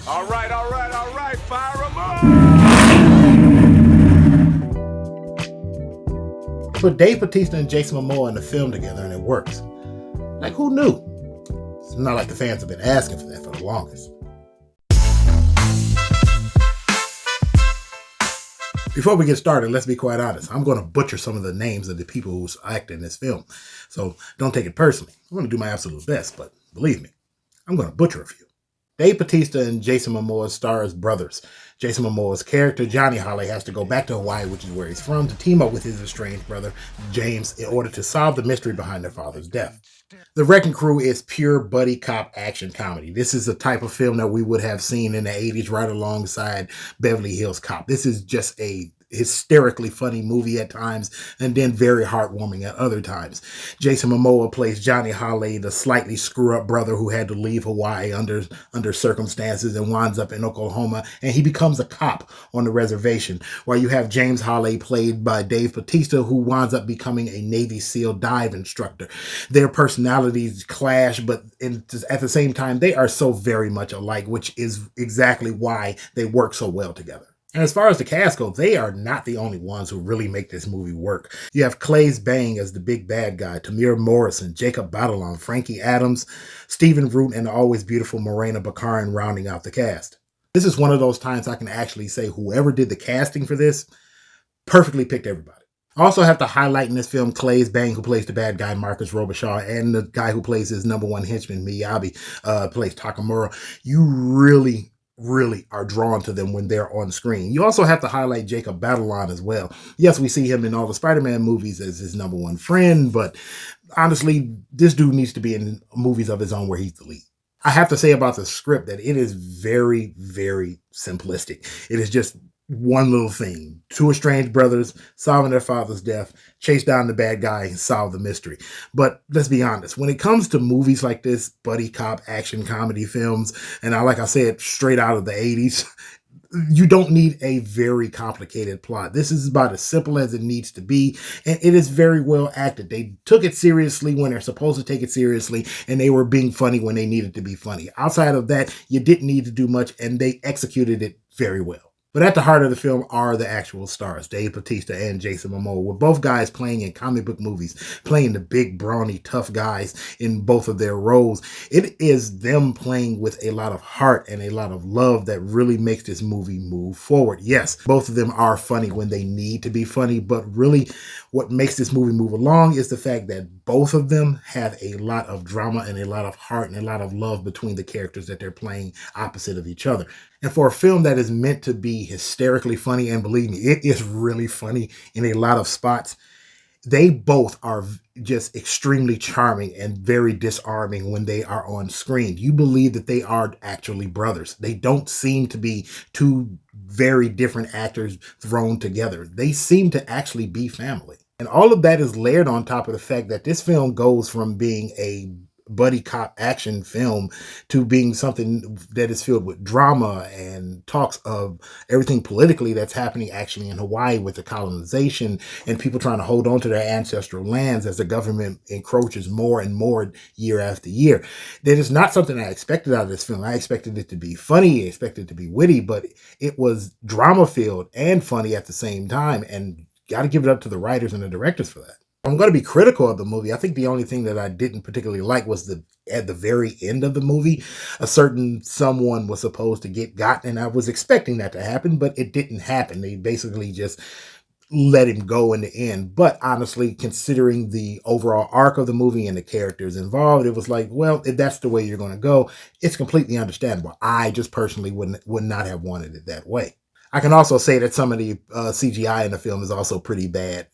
All right, fire them up! Put Dave Batista and Jason Mamoa in a film together and it works. Like, who knew? It's not like the fans have been asking for that for the longest. Before we get started, let's be quite honest. I'm going to butcher some of the names of the people who act in this film. So don't take it personally. I'm going to do my absolute best, but believe me, I'm going to butcher a few. Dave Batista and Jason Mamoa star as brothers. Jason Momoa's character, Johnny Holly, has to go back to Hawaii, which is where he's from, to team up with his estranged brother, James, in order to solve the mystery behind their father's death. The Wrecking Crew is pure buddy cop action comedy. This is the type of film that we would have seen in the 80s right alongside Beverly Hills Cop. This is just a hysterically funny movie at times and then very heartwarming at other times. Jason Momoa plays Johnny Holly, the slightly screw-up brother who had to leave Hawaii under circumstances and winds up in Oklahoma, and he becomes a cop on the reservation, while you have James Holly, played by Dave Batista, who winds up becoming a Navy SEAL dive instructor. Their personalities clash, but at the same time, they are so very much alike, which is exactly why they work so well together. And as far as the cast goes, they are not the only ones who really make this movie work. You have Claes Bang as the big bad guy, Tamir Morrison, Jacob Batalon, Frankie Adams, Stephen Root, and the always beautiful Morena Baccarin rounding out the cast. This is one of those times I can actually say whoever did the casting for this perfectly picked everybody. I also have to highlight in this film Claes Bang, who plays the bad guy Marcus Robichaud, and the guy who plays his number one henchman, Miyabi, plays Takamura. You really are drawn to them when they're on screen. You also have to highlight Jacob Batalon as well. Yes, we see him in all the Spider-Man movies as his number one friend, but honestly, this dude needs to be in movies of his own where he's the lead. I have to say about the script that it is very, very simplistic. It is just one little thing. Two estranged brothers solving their father's death, chase down the bad guy, and solve the mystery. But let's be honest, when it comes to movies like this, buddy cop action comedy films, and like I said, straight out of the 80s, you don't need a very complicated plot. This is about as simple as it needs to be, and it is very well acted. They took it seriously when they're supposed to take it seriously, and they were being funny when they needed to be funny. Outside of that, you didn't need to do much, and they executed it very well. But at the heart of the film are the actual stars, Dave Batista and Jason Momoa, with both guys playing in comic book movies, playing the big, brawny, tough guys in both of their roles. It is them playing with a lot of heart and a lot of love that really makes this movie move forward. Yes, both of them are funny when they need to be funny, but really what makes this movie move along is the fact that both of them have a lot of drama and a lot of heart and a lot of love between the characters that they're playing opposite of each other. And for a film that is meant to be hysterically funny, and believe me, it is really funny in a lot of spots, they both are just extremely charming and very disarming when they are on screen. You believe that they are actually brothers. They don't seem to be two very different actors thrown together. They seem to actually be family. And all of that is layered on top of the fact that this film goes from being a buddy cop action film to being something that is filled with drama and talks of everything politically that's happening actually in Hawaii with the colonization and people trying to hold on to their ancestral lands as the government encroaches more and more year after year. That is not something I expected out of this film. I expected it to be funny, I expected it to be witty, but it was drama filled and funny at the same time, and got to give it up to the writers and the directors for that. I'm going to be critical of the movie. I think the only thing that I didn't particularly like was at the very end of the movie, a certain someone was supposed to get gotten, and I was expecting that to happen, but it didn't happen. They basically just let him go in the end. But honestly, considering the overall arc of the movie and the characters involved, it was like, well, if that's the way you're going to go, it's completely understandable. I just personally would not have wanted it that way. I can also say that some of the CGI in the film is also pretty bad.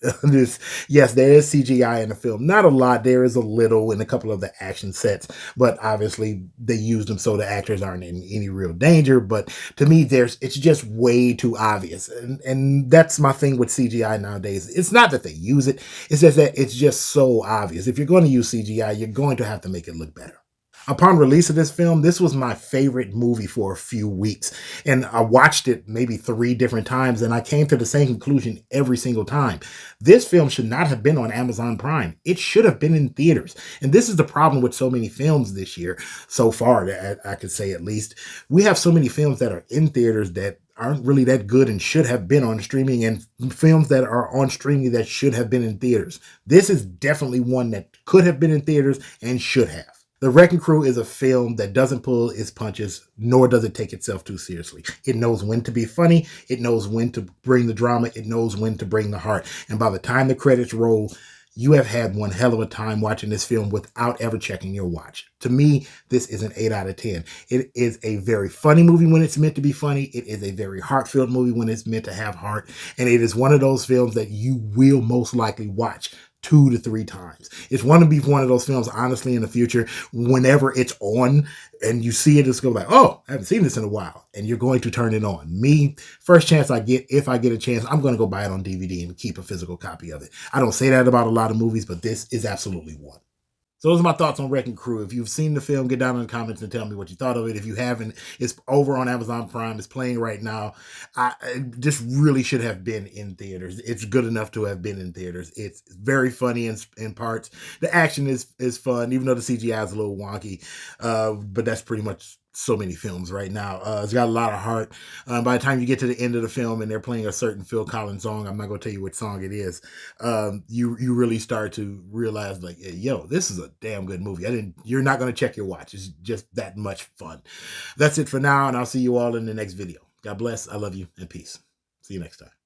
Yes, there is CGI in the film. Not a lot. There is a little in a couple of the action sets, but obviously they used them so the actors aren't in any real danger. But to me, it's just way too obvious. And that's my thing with CGI nowadays. It's not that they use it. It's just that it's just so obvious. If you're going to use CGI, you're going to have to make it look better. Upon release of this film, this was my favorite movie for a few weeks. And I watched it maybe 3 different times, and I came to the same conclusion every single time. This film should not have been on Amazon Prime. It should have been in theaters. And this is the problem with so many films this year, so far, that I could say at least. We have so many films that are in theaters that aren't really that good and should have been on streaming, and films that are on streaming that should have been in theaters. This is definitely one that could have been in theaters and should have. The Wrecking Crew is a film that doesn't pull its punches, nor does it take itself too seriously. It knows when to be funny. It knows when to bring the drama. It knows when to bring the heart. And by the time the credits roll, you have had one hell of a time watching this film without ever checking your watch. To me, this is an 8 out of 10. It is a very funny movie when it's meant to be funny. It is a very heart-filled movie when it's meant to have heart. And it is one of those films that you will most likely watch 2 to 3 times. It's one to be one of those films, honestly, in the future, whenever it's on and you see it, it's going to be like, oh, I haven't seen this in a while. And you're going to turn it on. Me, first chance I get, if I get a chance, I'm going to go buy it on DVD and keep a physical copy of it. I don't say that about a lot of movies, but this is absolutely one. So those are my thoughts on Wrecking Crew. If you've seen the film, get down in the comments and tell me what you thought of it. If you haven't, it's over on Amazon Prime. It's playing right now. This really should have been in theaters. It's good enough to have been in theaters. It's very funny in parts. The action is fun, even though the CGI is a little wonky. But that's pretty much so many films right now. It's got a lot of heart. By the time you get to the end of the film and they're playing a certain Phil Collins song, I'm not going to tell you which song it is. You really start to realize, like, hey, yo, this is a damn good movie. You're not going to check your watch. It's just that much fun. That's it for now, and I'll see you all in the next video. God bless. I love you, and peace. See you next time.